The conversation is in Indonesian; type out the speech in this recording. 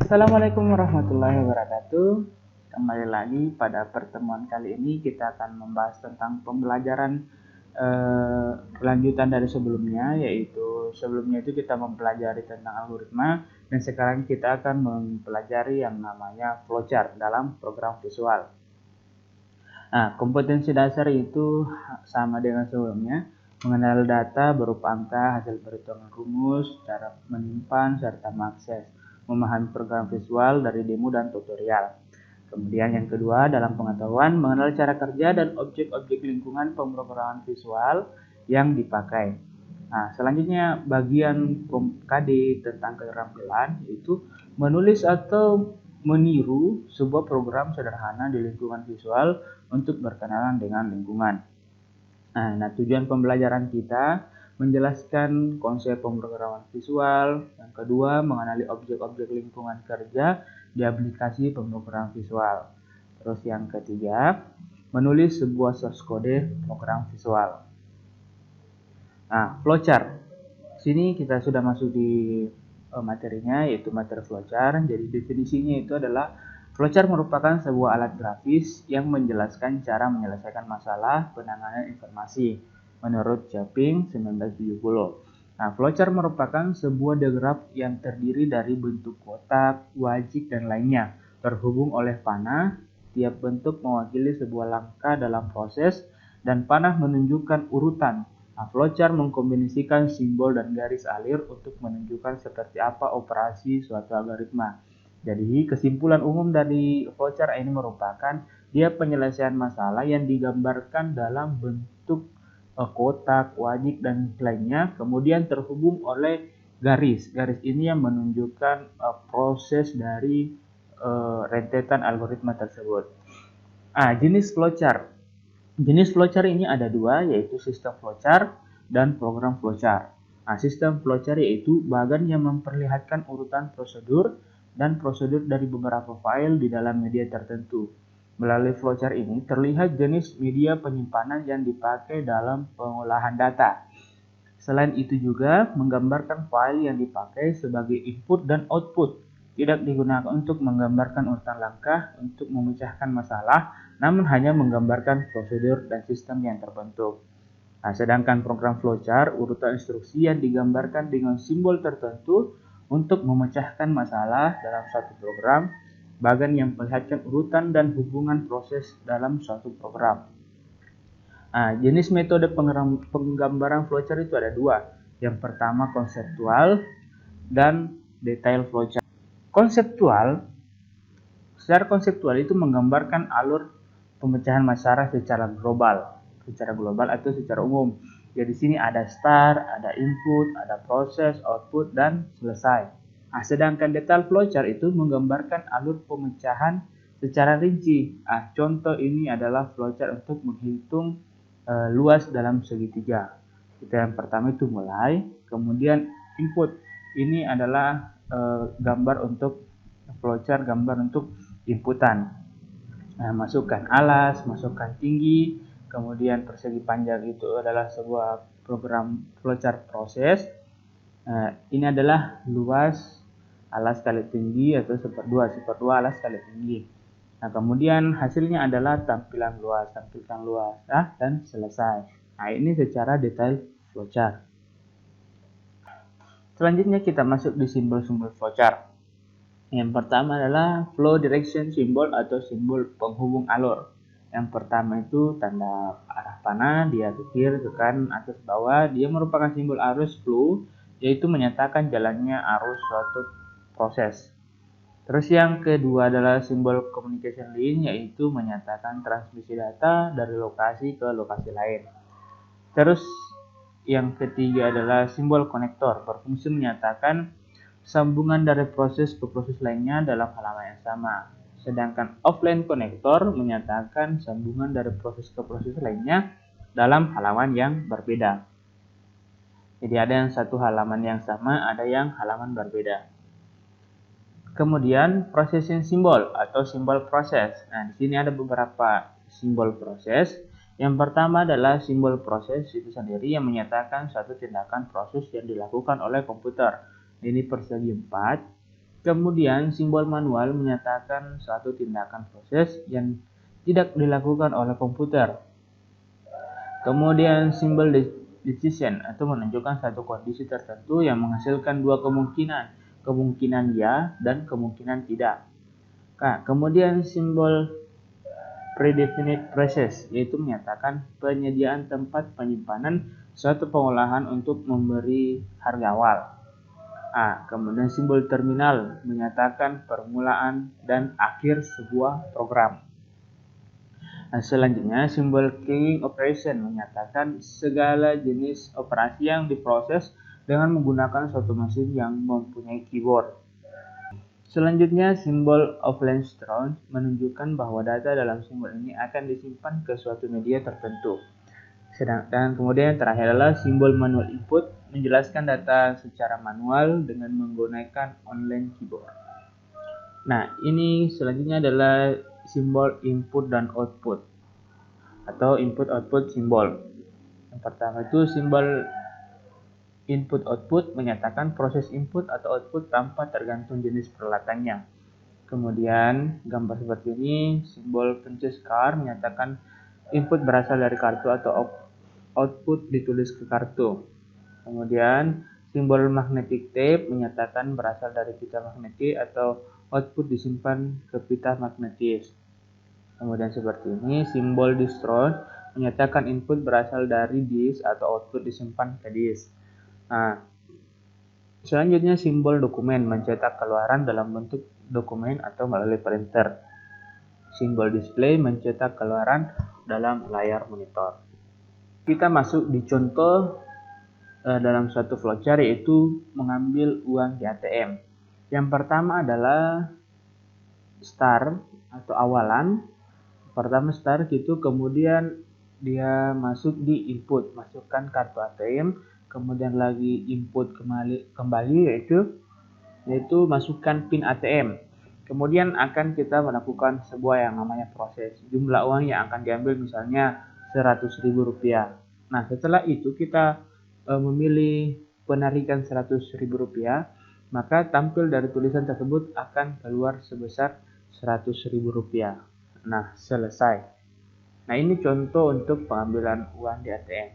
Assalamualaikum warahmatullahi wabarakatuh. Kembali lagi pada pertemuan kali ini kita akan membahas tentang pembelajaran lanjutan dari sebelumnya, yaitu sebelumnya itu kita mempelajari tentang algoritma dan sekarang kita akan mempelajari yang namanya flowchart dalam program visual. Nah, kompetensi dasar itu sama dengan sebelumnya, mengenal data berupa angka, hasil perhitungan rumus, cara menyimpan, serta mengakses, memahami program visual dari demo dan tutorial. Kemudian yang kedua, dalam pengetahuan, mengenal cara kerja dan objek-objek lingkungan pemrograman visual yang dipakai. Nah, selanjutnya bagian KD tentang keterampilan yaitu menulis atau meniru sebuah program sederhana di lingkungan visual untuk berkenalan dengan lingkungan. Nah, tujuan pembelajaran kita menjelaskan konsep pemrograman visual. Yang kedua, mengenali objek-objek lingkungan kerja di aplikasi pemrograman visual. Terus yang ketiga, menulis sebuah source code program visual. Nah, flowchart. Sini kita sudah masuk di materinya, yaitu materi flowchart. Jadi definisinya itu adalah flowchart merupakan sebuah alat grafis yang menjelaskan cara menyelesaikan masalah penanganan informasi menurut Chapin 1970. Nah, flowchart merupakan sebuah diagram yang terdiri dari bentuk kotak, wajik, dan lainnya, terhubung oleh panah. Tiap bentuk mewakili sebuah langkah dalam proses, dan panah menunjukkan urutan. Nah, flowchart mengkombinasikan simbol dan garis alir untuk menunjukkan seperti apa operasi suatu algoritma. Jadi, kesimpulan umum dari flowchart ini merupakan dia penyelesaian masalah yang digambarkan dalam bentuk kotak, wajik, dan lainnya, kemudian terhubung oleh garis. Garis ini yang menunjukkan proses dari rentetan algoritma tersebut. Jenis flowchart. Jenis flowchart ini ada dua, yaitu sistem flowchart dan program flowchart. Sistem flowchart yaitu bagan yang memperlihatkan urutan prosedur dan prosedur dari beberapa file di dalam media tertentu. Melalui flowchart ini terlihat jenis media penyimpanan yang dipakai dalam pengolahan data. Selain itu juga menggambarkan file yang dipakai sebagai input dan output. Tidak digunakan untuk menggambarkan urutan langkah untuk memecahkan masalah, namun hanya menggambarkan prosedur dan sistem yang terbentuk. Sedangkan program flowchart, urutan instruksi yang digambarkan dengan simbol tertentu untuk memecahkan masalah dalam satu program, bagan yang memperlihatkan urutan dan hubungan proses dalam suatu program. Jenis metode penggambaran flowchart itu ada dua. Yang pertama konseptual dan detail flowchart. Secara konseptual itu menggambarkan alur pemecahan masalah secara global atau secara umum. Jadi di sini ada start, ada input, ada proses, output, dan selesai. Sedangkan detail flowchart itu menggambarkan alur pemecahan secara rinci. Contoh ini adalah flowchart untuk menghitung luas dalam segitiga. Yang pertama itu mulai, kemudian input. Ini adalah gambar untuk flowchart, gambar untuk inputan. Masukkan alas, masukkan tinggi, kemudian persegi panjang itu adalah sebuah program flowchart proses. Ini adalah luas alas kali tinggi atau seperdua alas kali tinggi. Kemudian hasilnya adalah tampilan luas, dan selesai. Ini secara detail flowchart. Selanjutnya kita masuk di simbol-simbol flowchart. Yang pertama adalah flow direction symbol atau simbol penghubung alur. Yang pertama itu tanda arah panah, dia ke kiri, ke kanan, atas, bawah. Dia merupakan simbol arus flow, yaitu menyatakan jalannya arus suatu proses. Terus yang kedua adalah simbol communication link, yaitu menyatakan transmisi data dari lokasi ke lokasi lain. Terus yang ketiga adalah simbol konektor, berfungsi menyatakan sambungan dari proses ke proses lainnya dalam halaman yang sama. Sedangkan offline konektor menyatakan sambungan dari proses ke proses lainnya dalam halaman yang berbeda. Jadi ada yang satu halaman yang sama, ada yang halaman berbeda. Kemudian processing symbol atau simbol proses. Di sini ada beberapa simbol proses. Yang pertama adalah simbol proses itu sendiri yang menyatakan suatu tindakan proses yang dilakukan oleh komputer. Ini persegi 4. Kemudian simbol manual menyatakan suatu tindakan proses yang tidak dilakukan oleh komputer. Kemudian simbol decision itu menunjukkan satu kondisi tertentu yang menghasilkan dua kemungkinan ya dan kemungkinan tidak. Nah, kemudian simbol predefinite process yaitu menyatakan penyediaan tempat penyimpanan suatu pengolahan untuk memberi harga awal. Kemudian simbol terminal menyatakan permulaan dan akhir sebuah program. Selanjutnya, simbol keying operation menyatakan segala jenis operasi yang diproses dengan menggunakan suatu mesin yang mempunyai keyboard. Selanjutnya, simbol offline storage menunjukkan bahwa data dalam simbol ini akan disimpan ke suatu media tertentu. Dan kemudian terakhir adalah simbol manual input menjelaskan data secara manual dengan menggunakan online keyboard. Nah, ini selanjutnya adalah simbol input dan output atau input-output simbol. Yang pertama itu simbol input-output menyatakan proses input atau output tanpa tergantung jenis peralatannya. Kemudian gambar seperti ini, simbol punches card menyatakan input berasal dari kartu atau output ditulis ke kartu. Kemudian simbol magnetic tape menyatakan berasal dari pita magnetik atau output disimpan ke pita magnetis. Kemudian seperti ini, simbol distro menyatakan input berasal dari disk atau output disimpan ke disk. Nah, selanjutnya simbol dokumen mencetak keluaran dalam bentuk dokumen atau melalui printer. Simbol display mencetak keluaran dalam layar monitor. Kita masuk di contoh dalam suatu flowchart yaitu mengambil uang di ATM. Yang pertama adalah start atau awalan. Pertama start itu kemudian dia masuk di input, masukkan kartu ATM, kemudian lagi input kembali yaitu masukkan PIN ATM. Kemudian akan kita melakukan sebuah yang namanya proses. Jumlah uang yang akan diambil misalnya Rp100.000. Nah, setelah itu kita memilih penarikan Rp100.000, maka tampil dari tulisan tersebut akan keluar sebesar Rp100.000. Nah, selesai. Nah, ini contoh untuk pengambilan uang di ATM.